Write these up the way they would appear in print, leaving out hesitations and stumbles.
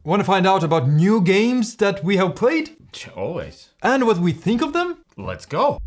Want to find out about new games that we have played? Always. And what we think of them? Let's go.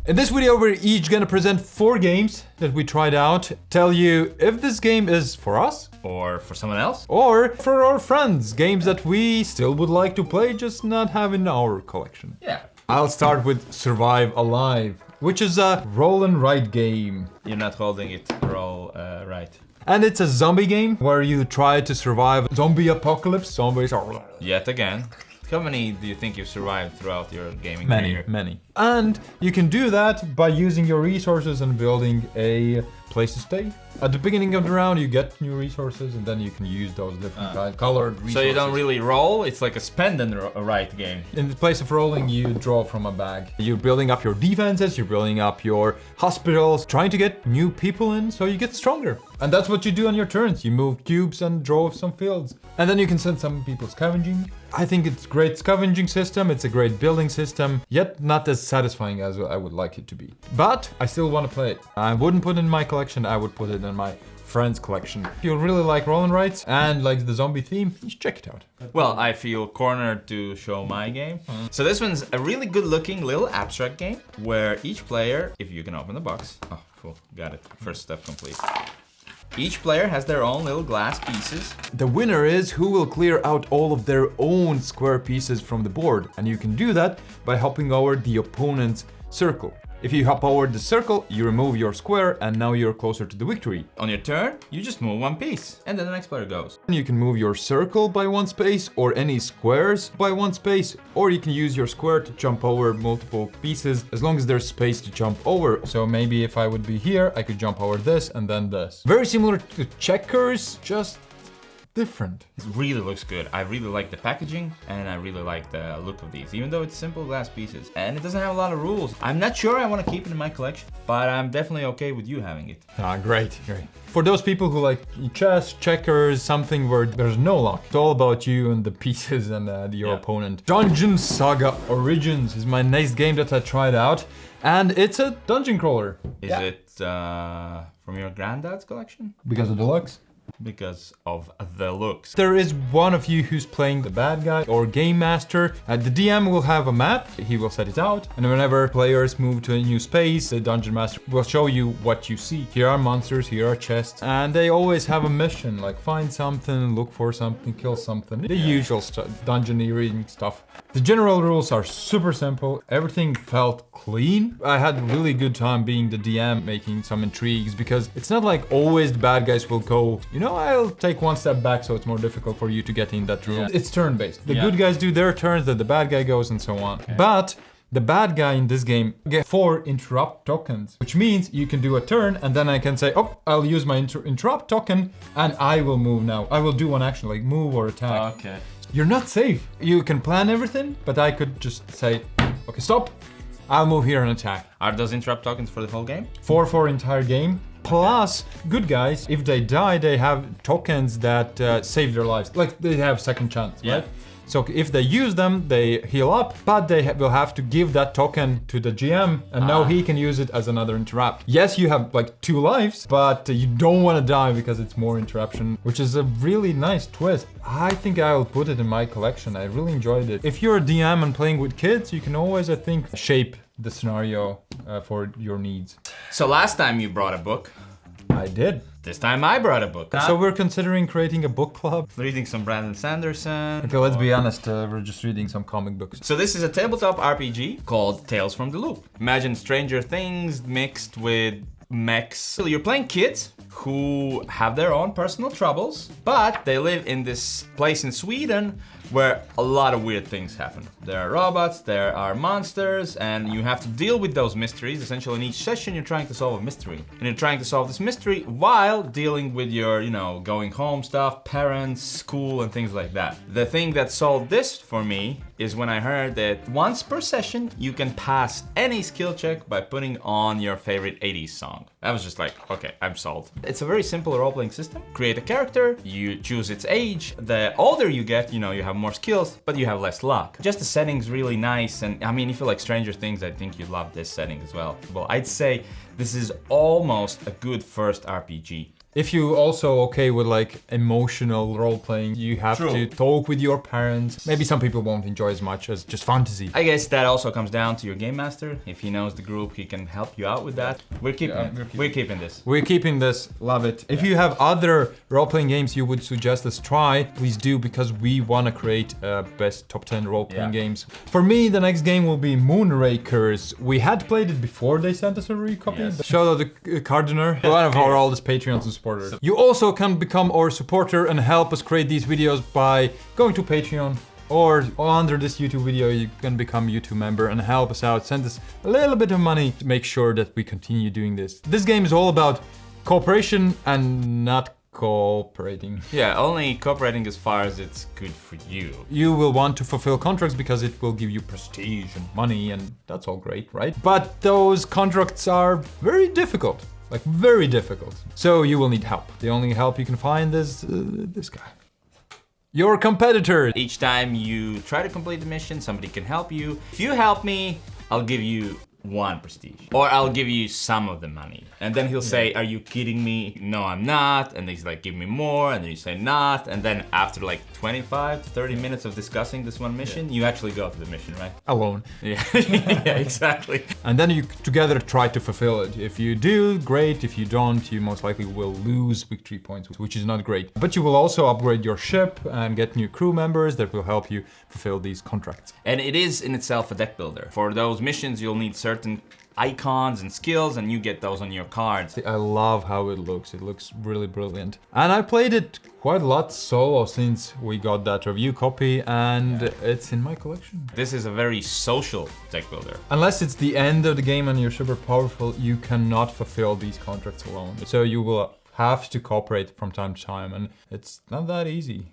In this video, we're each gonna present 4 games that we tried out, tell you if this game is for us, Or for someone else. or for our friends, games that we still would like to play, just not have in our collection. Yeah. I'll start with Survive Alive, which is a roll and write game. You're not holding it roll right. And it's a zombie game where you try to survive zombie apocalypse. Zombies are... Yet again. How many do you think you've survived throughout your gaming career? Many. And you can do that by using your resources and building a place to stay. At the beginning of the round, you get new resources, and then you can use those different colored resources. So you don't really roll, it's like a spend and write game. In the place of rolling, you draw from a bag. You're building up your defenses, you're building up your hospitals, trying to get new people in so you get stronger. And that's what you do on your turns. You move cubes and draw some fields. And then you can send some people scavenging. I think it's a great scavenging system, it's a great building system, yet not as satisfying as I would like it to be. But I still want to play it. I wouldn't put it in my collection, I would put it in my friend's collection. If you really like roll and writes and like the zombie theme, you should check it out. Well, I feel cornered to show my game. So this one's a really good looking little abstract game where each player, if you can open the box. Oh, cool, got it. First step complete. Each player has their own little glass pieces. The winner is who will clear out all of their own square pieces from the board. And you can do that by hopping over the opponent's circle. If you hop over the circle, you remove your square and now you're closer to the victory. On your turn, you just move one piece and then the next player goes. You can move your circle by 1 space or any squares by 1 space, or you can use your square to jump over multiple pieces as long as there's space to jump over. So maybe if I would be here, I could jump over this and then this. Very similar to checkers, just different. It really looks good. I really like the packaging and I really like the look of these, even though it's simple glass pieces. And it doesn't have a lot of rules. I'm not sure I want to keep it in my collection, but I'm definitely okay with you having it. Ah, great. For those people who like chess, checkers, something where there's no luck. It's all about you and the pieces and your opponent. Dungeon Saga Origins is my next game that I tried out. And it's a dungeon crawler. Is it from your granddad's collection? Because of the looks? Because of the looks. There is one of you who's playing the bad guy or game master. The DM will have a map, he will set it out, and whenever players move to a new space, the dungeon master will show you what you see. Here are monsters, here are chests, and they always have a mission, like find something, look for something, kill something. The usual dungeon-y reading stuff. The general rules are super simple, everything felt clean. I had a really good time being the DM, making some intrigues, because it's not like always the bad guys will go, you know, I'll take 1 step back so it's more difficult for you to get in that room. Yeah. It's turn-based. The good guys do their turns, then the bad guy goes and so on. Okay. But the bad guy in this game gets 4 interrupt tokens, which means you can do a turn and then I can say, oh, I'll use my interrupt token and I will move now. I will do one action like move or attack. Okay. You're not safe. You can plan everything, but I could just say, okay, stop. I'll move here and attack. Are those interrupt tokens for the whole game? 4 for entire game. Plus, good guys, if they die, they have tokens that save their lives. Like, they have second chance, right? So if they use them, they heal up, but they will have to give that token to the GM, and now he can use it as another interrupt. Yes, you have like 2 lives, but you don't want to die because it's more interruption, which is a really nice twist. I think I'll put it in my collection. I really enjoyed it. If you're a DM and playing with kids, you can always, I think, shape the scenario for your needs. So last time you brought a book. I did. This time I brought a book. So we're considering creating a book club. Reading some Brandon Sanderson. Okay, let's be honest, we're just reading some comic books. So this is a tabletop RPG called Tales from the Loop. Imagine Stranger Things mixed with mechs. So you're playing kids who have their own personal troubles, but they live in this place in Sweden where a lot of weird things happen. There are robots, there are monsters, and you have to deal with those mysteries. Essentially, in each session, you're trying to solve a mystery. And you're trying to solve this mystery while dealing with your, going home stuff, parents, school, and things like that. The thing that solved this for me is when I heard that once per session, you can pass any skill check by putting on your favorite 80s song. I was just like, okay, I'm sold. It's a very simple role-playing system. Create a character, you choose its age. The older you get, you have more skills, but you have less luck. Just the setting's really nice, and I mean, if you like Stranger Things, I think you'd love this setting as well. Well, I'd say this is almost a good first RPG. If you also okay with like emotional role playing, you have to talk with your parents. Maybe some people won't enjoy as much as just fantasy. I guess that also comes down to your game master. If he knows the group, he can help you out with that. We're keeping it. We're keeping this. We're keeping this. Love it. If you have other role playing games you would suggest us try, please do, because we want to create best top 10 role playing games. For me, the next game will be Moonrakers. We had played it before they sent us a recopy. Yes. Shout out to Cardiner, one of our oldest Patreons and supporters. You also can become our supporter and help us create these videos by going to Patreon, or under this YouTube video you can become a YouTube member and help us out. Send us a little bit of money to make sure that we continue doing this. This game is all about cooperation and not cooperating. Yeah, only cooperating as far as it's good for you. You will want to fulfill contracts because it will give you prestige and money, and that's all great, right? But those contracts are very difficult, like very difficult. So you will need help. The only help you can find is this guy. Your competitor. Each time you try to complete the mission, somebody can help you. If you help me, I'll give you 1 prestige, or I'll give you some of the money. And then he'll say, are you kidding me? No, I'm not. And he's like, give me more. And then you say not. And then after like 25 to 30 minutes of discussing this one mission, you actually go to the mission, right? Alone. Yeah, yeah, exactly. And then you together try to fulfill it. If you do, great. If you don't, you most likely will lose victory points, which is not great. But you will also upgrade your ship and get new crew members that will help you fulfill these contracts. And it is in itself a deck builder. For those missions, you'll need certain icons and skills, and you get those on your cards. I love how it looks. It looks really brilliant. And I played it quite a lot solo since we got that review copy, and it's in my collection. This is a very social deck builder. Unless it's the end of the game and you're super powerful, you cannot fulfill these contracts alone. So you will have to cooperate from time to time, and it's not that easy.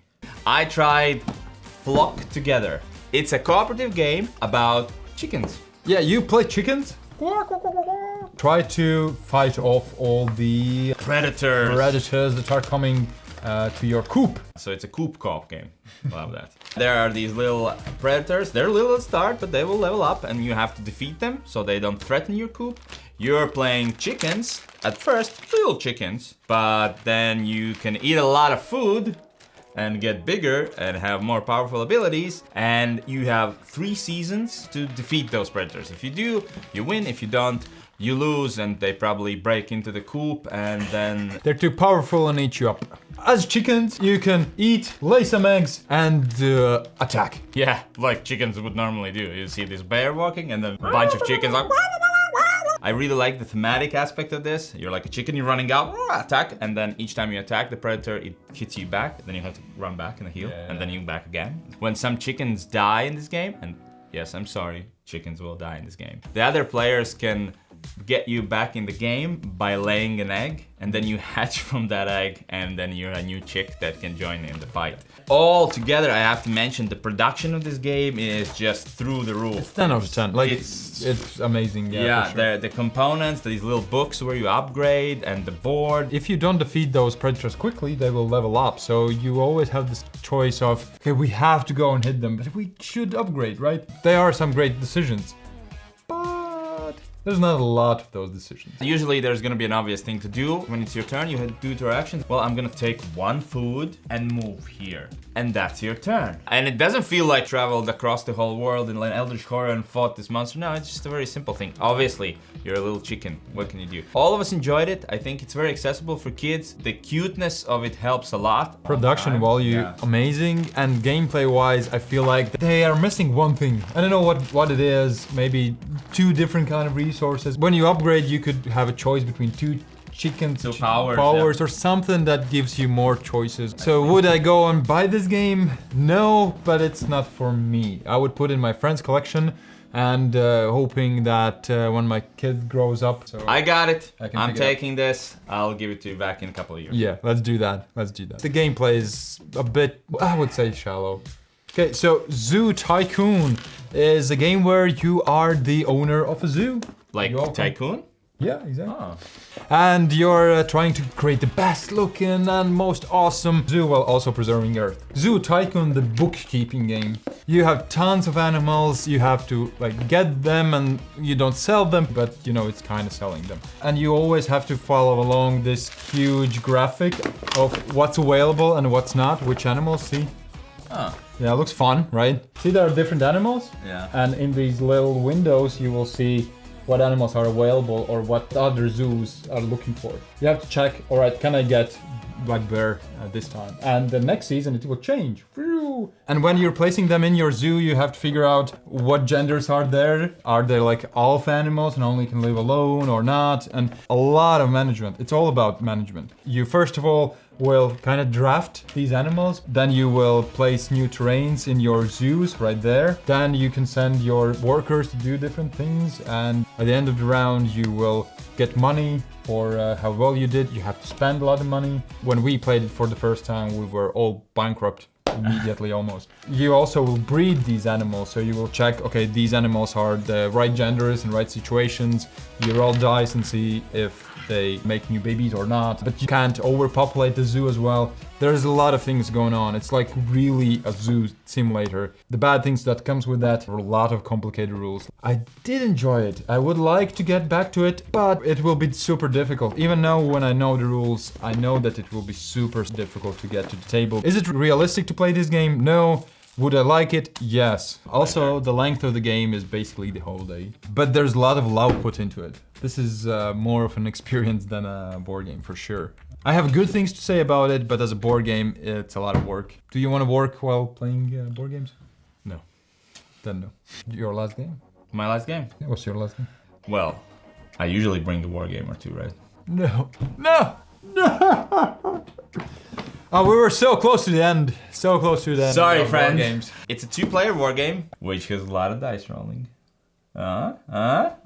I tried Flock Together. It's a cooperative game about chickens. Yeah, you play chickens? Try to fight off all the predators that are coming to your coop. So it's a coop co-op game. Love that. There are these little predators. They're little at start, but they will level up and you have to defeat them so they don't threaten your coop. You're playing chickens. At first, little chickens, but then you can eat a lot of food and get bigger and have more powerful abilities, and you have 3 seasons to defeat those predators. If you do, you win. If you don't, you lose, and they probably break into the coop, and then they're too powerful and eat you up. As chickens, you can eat, lay some eggs, and attack. Yeah, like chickens would normally do. You see this bear walking, and then a bunch of chickens like. I really like the thematic aspect of this. You're like a chicken, you're running out, attack, and then each time you attack the predator, it hits you back. Then you have to run back and heal, and then you back again. When some chickens die in this game, and yes, I'm sorry, chickens will die in this game. The other players can get you back in the game by laying an egg, and then you hatch from that egg, and then you're a new chick that can join in the fight. All together, I have to mention the production of this game is just through the roof. It's 10 out of 10. Like it's amazing. Yeah, for sure. the components, these little books where you upgrade, and the board. If you don't defeat those predators quickly, they will level up. So you always have this choice of, okay, we have to go and hit them, but we should upgrade, right? There are some great decisions, but there's not a lot of those decisions. Usually there's gonna be an obvious thing to do. When it's your turn, you do 2 actions. Well, I'm gonna take 1 food and move here. And that's your turn. And it doesn't feel like traveled across the whole world in like Eldritch Horror and fought this monster. No, it's just a very simple thing. Obviously, you're a little chicken. What can you do? All of us enjoyed it. I think it's very accessible for kids. The cuteness of it helps a lot. Production value, amazing. And gameplay-wise, I feel like they are missing one thing. I don't know what it is. Maybe 2 different kind of resources. When you upgrade, you could have a choice between 2 chickens, powers or something that gives you more choices. So would I go and buy this game? No, but it's not for me. I would put in my friend's collection and hoping that when my kid grows up. So I got it. I'm taking this. I'll give it to you back in a couple of years. Yeah, let's do that. Let's do that. The gameplay is a bit, I would say, shallow. Okay, so Zoo Tycoon is a game where you are the owner of a zoo. Like Tycoon? Yeah, exactly. Oh. And you're trying to create the best looking and most awesome zoo while also preserving Earth. Zoo Tycoon, the bookkeeping game. You have tons of animals, you have to like get them and you don't sell them, but you know, it's kind of selling them. And you always have to follow along this huge graphic of what's available and what's not, which animals, see? Oh. Yeah, it looks fun, right? See, there are different animals. Yeah. And in these little windows, you will see what animals are available or what other zoos are looking for. You have to check, all right, can I get black bear this time? And the next season it will change. And when you're placing them in your zoo, you have to figure out what genders are there. Are they like alpha animals and only can live alone or not? And a lot of management. It's all about management. You first of all will kind of draft these animals, then you will place new terrains in your zoos right there. Then you can send your workers to do different things, and at the end of the round you will get money for how well you did. You have to spend a lot of money. When we played it for the first time, we were all bankrupt immediately almost. You also will breed these animals, so you will check, okay, these animals are the right genders and right situations. You roll dice and see if they make new babies or not, but you can't overpopulate the zoo as well. There's a lot of things going on. It's like really a zoo simulator. The bad things that comes with that are a lot of complicated rules. I did enjoy it. I would like to get back to it, but it will be super difficult. Even now when I know the rules, I know that it will be super difficult to get to the table. Is it realistic to play this game? No. Would I like it? Yes. Also, the length of the game is basically the whole day. But there's a lot of love put into it. This is more of an experience than a board game for sure. I have good things to say about it, but as a board game, it's a lot of work. Do you want to work while playing board games? No. Then no. Your last game? My last game? Yeah, what's your last game? Well, I usually bring the war game or two, right? No. No! No! Oh, we were so close to the end. So close to the end. Sorry, of friend. War games. It's a 2-player war game, which has a lot of dice rolling. I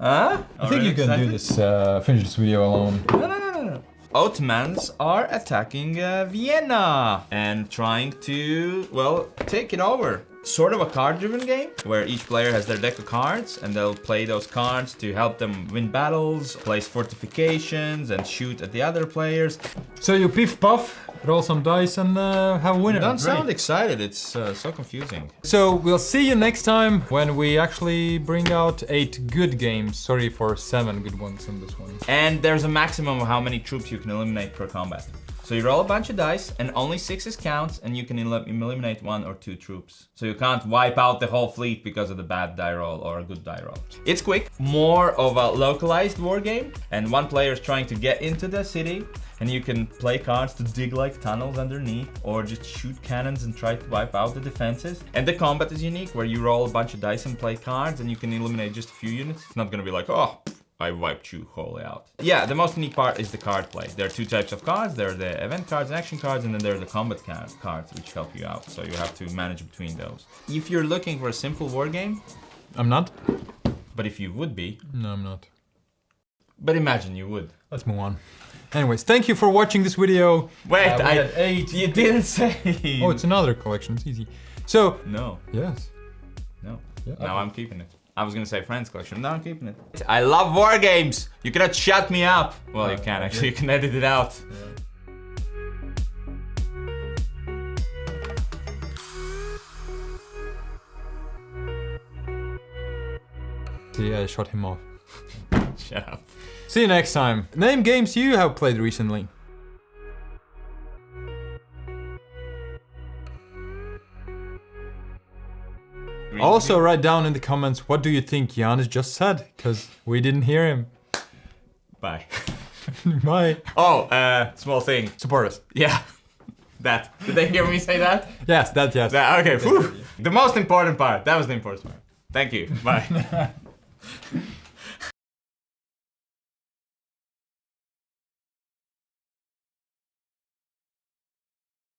think you can do this, finish this video alone. No. Ottomans are attacking Vienna and trying to, well, take it over. Sort of a card-driven game where each player has their deck of cards and they'll play those cards to help them win battles, place fortifications, and shoot at the other players. So you piff puff, roll some dice, and have a winner. Don't Great. sound excited. It's so confusing. So we'll see you next time when we actually bring out 8 good games. Sorry for 7 good ones in this one. And there's a maximum of how many troops you can eliminate per combat. So you roll a bunch of dice and only 6s counts, and you can eliminate 1 or 2 troops. So you can't wipe out the whole fleet because of the bad die roll or a good die roll. It's quick, more of a localized war game, and one player is trying to get into the city, and you can play cards to dig like tunnels underneath or just shoot cannons and try to wipe out the defenses. And the combat is unique, where you roll a bunch of dice and play cards, and you can eliminate just a few units. It's not gonna be like, oh, I wiped you wholly out. Yeah, the most unique part is the card play. There are 2 types of cards. There are the event cards and action cards, and then there are the combat cards, which help you out. So you have to manage between those. If you're looking for a simple war game... I'm not. But if you would be... No, I'm not. But imagine you would. Let's move on. Anyways, thank you for watching this video. Wait, we had 8. You didn't say... Oh, it's another collection. It's easy. So... No. Yes. No. Yeah, Now I'm keeping it. I was gonna say friends collection. No, I'm keeping it. I love war games. You cannot shut me up. Well, you can actually. You can edit it out. See, I shot him off. Shut up. See you next time. Name games you have played recently. Also write down in the comments, what do you think Giannis just said? Because we didn't hear him. Bye. Bye. Oh, small thing. Support us. Yeah. That. Did they hear me say that? Yes, yes. Okay. Whew. The most important part. That was the important part. Thank you. Bye.